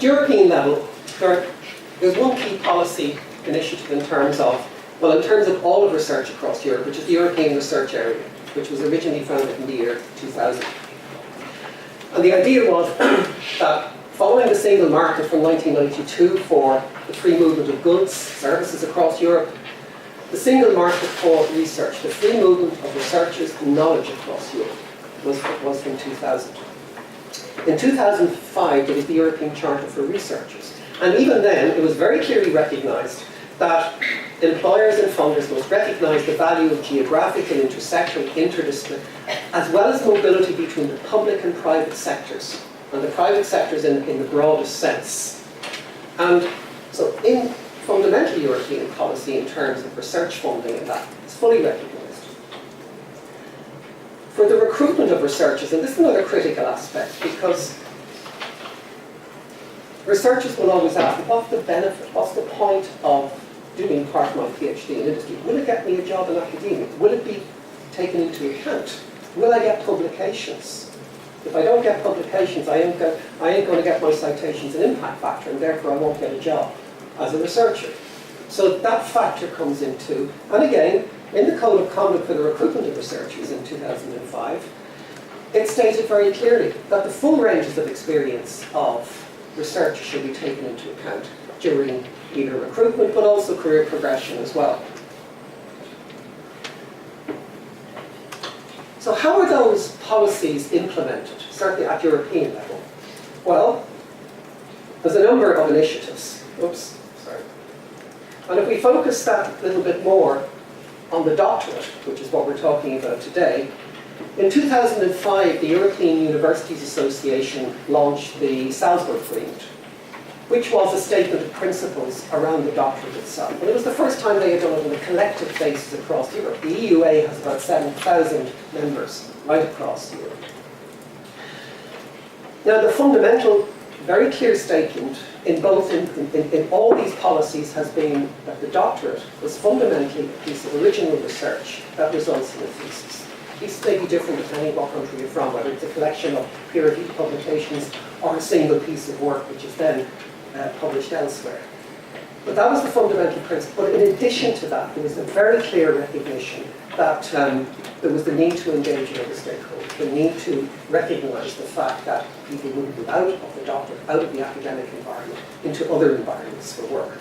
European level, there's one key policy initiative in terms of all of research across Europe, which is the European Research Area, which was originally founded in the year 2000. And the idea was that following the single market from 1992 for the free movement of goods, services across Europe, the single market for research, the free movement of researchers and knowledge across Europe was from 2000. In 2005, there was the European Charter for Researchers. And even then, it was very clearly recognised that employers and funders must recognise the value of geographic and intersectoral, interdisciplinary, as well as mobility between the public and private sectors, and the private sectors in the broadest sense. And so in fundamental European policy in terms of research funding and that, it's fully recognised. For the recruitment of researchers, and this is another critical aspect, because researchers will always ask, what's the benefit, what's the point of doing part of my PhD in industry? Will it get me a job in academia? Will it be taken into account? Will I get publications? If I don't get publications, I ain't going to get my citations and impact factor, and therefore I won't get a job as a researcher. So that factor comes into, and again, in the Code of Conduct for the Recruitment of Researchers in 2005, it stated very clearly that the full ranges of experience of research should be taken into account during either recruitment, but also career progression as well. So how are those policies implemented, certainly at European level? Well, there's a number of initiatives. Oops, sorry. And if we focus that a little bit more on the doctorate, which is what we're talking about today, in 2005, the European Universities Association launched the Salzburg Agreement, which was a statement of principles around the doctorate itself. And it was the first time they had done it on a collective basis across Europe. The EUA has about 7,000 members right across Europe. Now, the fundamental, very clear statement in all these policies has been that the doctorate was fundamentally a piece of original research that results in a thesis. Thesis may be different depending what country you're from, whether it's a collection of peer-reviewed publications or a single piece of work which is then published elsewhere. But that was the fundamental principle. But in addition to that, there was a very clear recognition that there was the need to engage with other stakeholders, the need to recognise the fact that people would move out of the doctorate, out of the academic environment, into other environments for work.